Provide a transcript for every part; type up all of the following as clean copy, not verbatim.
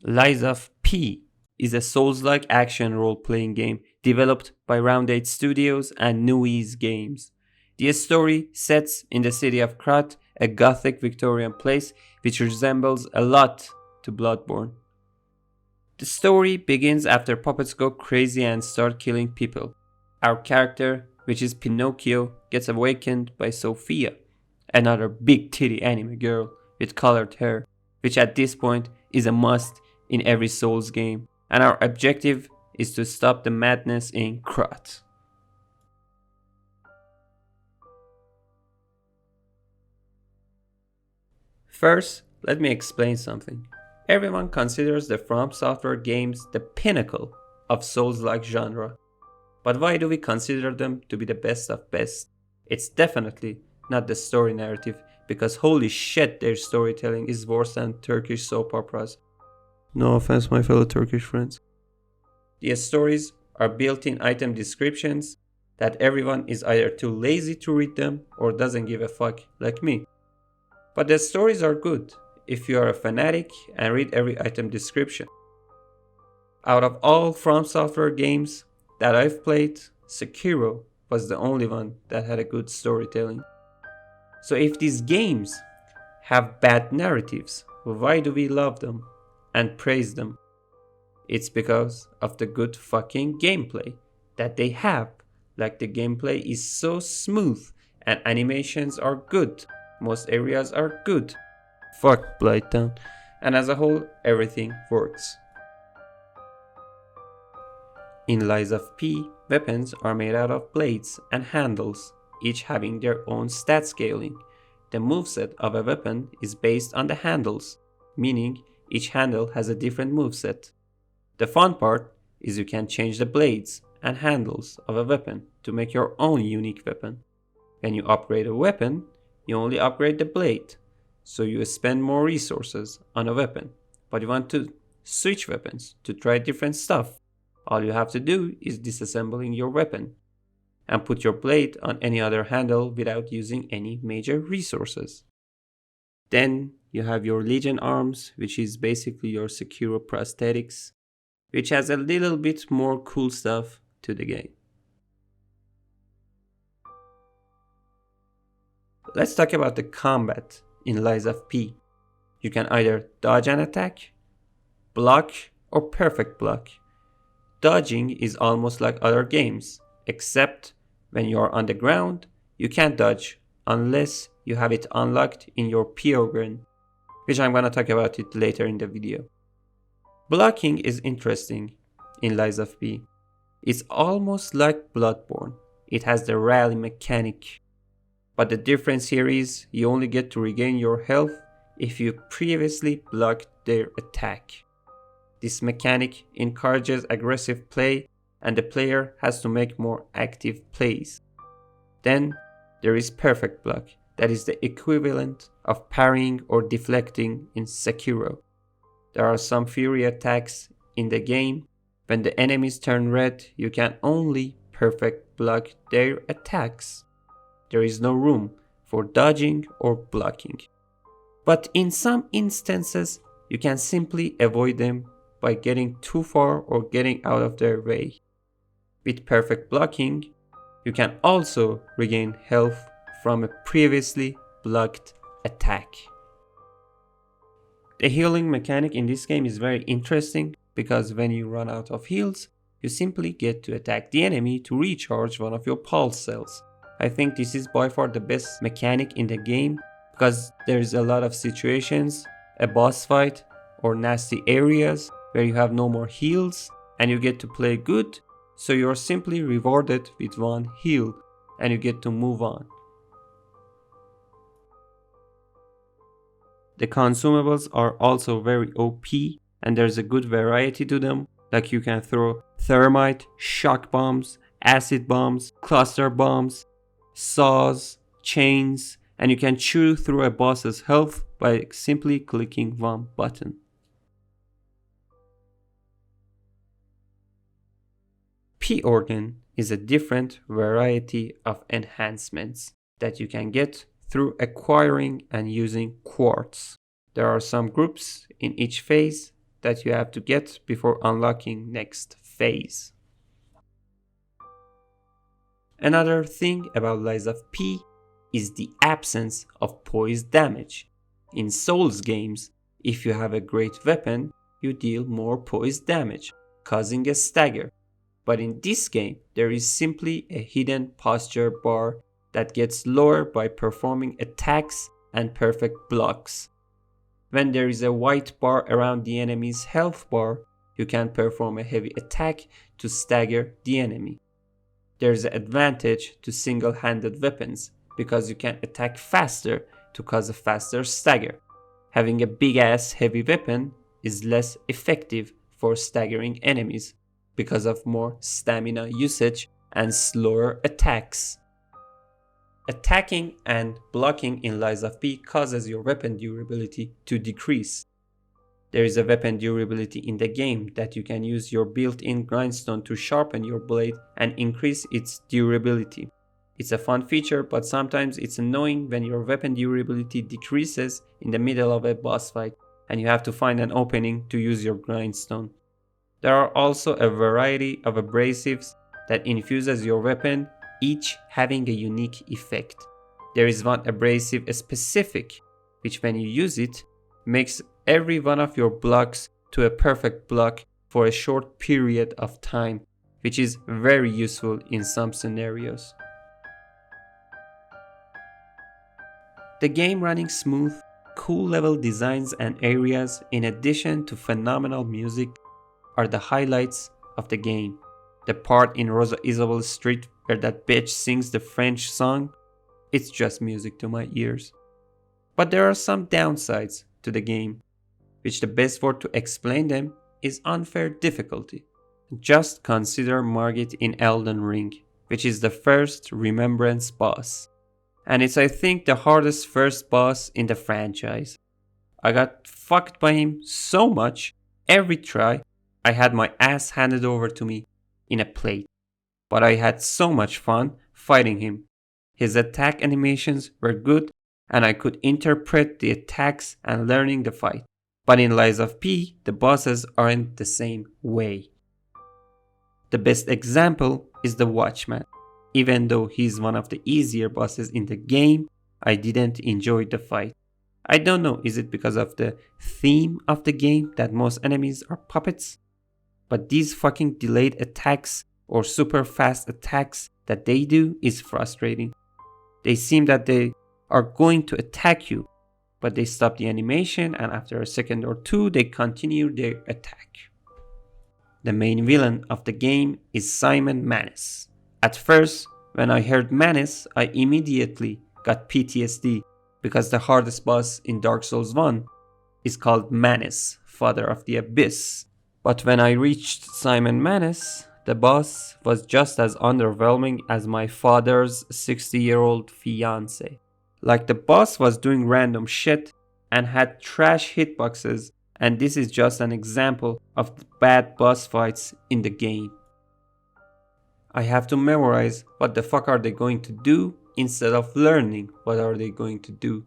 Lies of P is a Souls-like action role-playing game developed by Round 8 Studios and Nui's Games. The story sets in the city of Krat, a gothic Victorian place which resembles a lot to Bloodborne. The story begins after puppets go crazy and start killing people. Our character, which is Pinocchio, gets awakened by Sophia, another big titty anime girl with colored hair, which at this point is a must in every Souls game, and our objective is to stop the madness in Krat. First, let me explain something. Everyone considers the From Software games the pinnacle of Souls-like genre. But why do we consider them to be the best of best? It's definitely not the story narrative, because holy shit, their storytelling is worse than Turkish soap operas. No offense, my fellow Turkish friends. The stories are built-in item descriptions that everyone is either too lazy to read them or doesn't give a fuck, like me. But the stories are good if you are a fanatic and read every item description. Out of all From Software games that I've played, Sekiro was the only one that had a good storytelling. So if these games have bad narratives, why do we love them and praise them? It's because of the good fucking gameplay that they have. Like, the gameplay is so smooth and animations are good. Most areas are good. Fuck Blighttown. And as a whole, everything works. In Lies of P, weapons are made out of blades and handles, each having their own stat scaling. The moveset of a weapon is based on the handles, meaning each handle has a different moveset. The fun part is you can change the blades and handles of a weapon to make your own unique weapon. When you upgrade a weapon, you only upgrade the blade, so you spend more resources on a weapon. But you want to switch weapons to try different stuff. All you have to do is disassembling your weapon and put your blade on any other handle without using any major resources. Then you have your Legion arms, which is basically your Sekiro prosthetics, which has a little bit more cool stuff to the game. Let's talk about the combat in Lies of P. You can either dodge an attack, block, or perfect block. Dodging is almost like other games, except when you are on the ground, you can't dodge unless you have it unlocked in your P-Organ, which I'm gonna talk about it later in the video. Blocking is interesting in Lies of P. It's almost like Bloodborne. It has the rally mechanic. But the difference here is you only get to regain your health if you previously blocked their attack. This mechanic encourages aggressive play, and the player has to make more active plays. Then there is perfect block, that is the equivalent of parrying or deflecting in Sekiro. There are some fury attacks in the game. When the enemies turn red, you can only perfect block their attacks. There is no room for dodging or blocking. But in some instances, you can simply avoid them by getting too far or getting out of their way. With perfect blocking, you can also regain health from a previously blocked attack. The healing mechanic in this game is very interesting because when you run out of heals, you simply get to attack the enemy to recharge one of your pulse cells. I think this is by far the best mechanic in the game because there's a lot of situations, a boss fight or nasty areas where you have no more heals and you get to play good, so you're simply rewarded with one heal and you get to move on. The consumables are also very OP and there's a good variety to them, like you can throw thermite, shock bombs, acid bombs, cluster bombs, saws, chains, and you can chew through a boss's health by simply clicking one button. P-Organ is a different variety of enhancements that you can get through acquiring and using quartz. There are some groups in each phase that you have to get before unlocking next phase. Another thing about Lies of P is the absence of poise damage. In Souls games, if you have a great weapon, you deal more poise damage, causing a stagger. But in this game, there is simply a hidden posture bar that gets lower by performing attacks and perfect blocks. When there is a white bar around the enemy's health bar, you can perform a heavy attack to stagger the enemy. There is an advantage to single-handed weapons because you can attack faster to cause a faster stagger. Having a big-ass heavy weapon is less effective for staggering enemies because of more stamina usage and slower attacks. Attacking and blocking in Lies of P causes your weapon durability to decrease. There is a weapon durability in the game that you can use your built-in grindstone to sharpen your blade and increase its durability. It's a fun feature, but sometimes it's annoying when your weapon durability decreases in the middle of a boss fight and you have to find an opening to use your grindstone. There are also a variety of abrasives that infuses your weapon, each having a unique effect. There is one abrasive specific, which when you use it, makes every one of your blocks to a perfect block for a short period of time, which is very useful in some scenarios. The game running smooth, cool level designs and areas, in addition to phenomenal music, are the highlights of the game. The part in Rosa Isabel Street where that bitch sings the French song, it's just music to my ears. But there are some downsides to the game, which the best word to explain them is unfair difficulty. Just consider Margit in Elden Ring, which is the first Remembrance boss. And it's I think the hardest first boss in the franchise. I got fucked by him so much, every try I had my ass handed over to me in a plate. But I had so much fun fighting him. His attack animations were good and I could interpret the attacks and learning the fight. But in Lies of P, the bosses aren't the same way. The best example is the Watchman. Even though he's one of the easier bosses in the game, I didn't enjoy the fight. I don't know, is it because of the theme of the game that most enemies are puppets? But these fucking delayed attacks or super fast attacks that they do is frustrating. They seem that they are going to attack you, but they stop the animation and after a second or two they continue their attack. The main villain of the game is Simon Manus. At first, when I heard Manus, I immediately got PTSD because the hardest boss in Dark Souls 1 is called Manus, Father of the Abyss. But when I reached Simon Manus, the boss was just as underwhelming as my father's 60-year-old fiance. Like the boss was doing random shit and had trash hitboxes, and this is just an example of the bad boss fights in the game. I have to memorize what the fuck are they going to do instead of learning what are they going to do.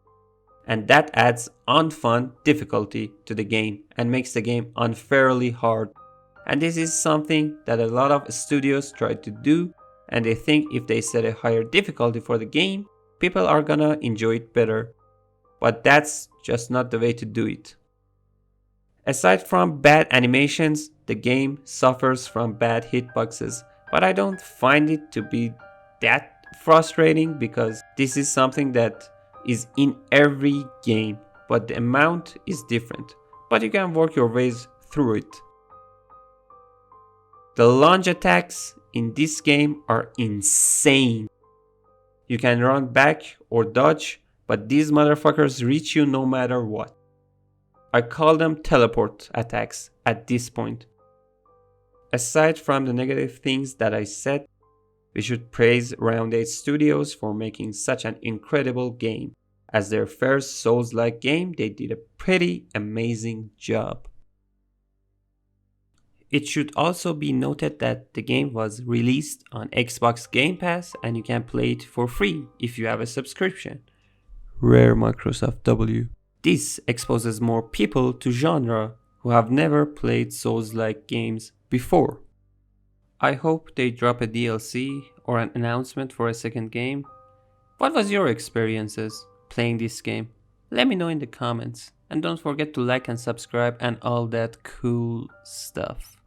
And that adds unfun difficulty to the game and makes the game unfairly hard. And this is something that a lot of studios try to do, and they think if they set a higher difficulty for the game, people are gonna enjoy it better. But that's just not the way to do it. Aside from bad animations, the game suffers from bad hitboxes, but I don't find it to be that frustrating because this is something that is in every game, but the amount is different. But you can work your ways through it. The lunge attacks in this game are insane. You can run back or dodge, but these motherfuckers reach you no matter what. I call them teleport attacks at this point. Aside from the negative things that I said, we should praise Round 8 Studios for making such an incredible game. As their first Souls-like game, they did a pretty amazing job. It should also be noted that the game was released on Xbox Game Pass and you can play it for free if you have a subscription. Rare Microsoft W. This exposes more people to genre who have never played Souls-like games before. I hope they drop a DLC or an announcement for a second game. What was your experiences playing this game? Let me know in the comments. And don't forget to like and subscribe and all that cool stuff.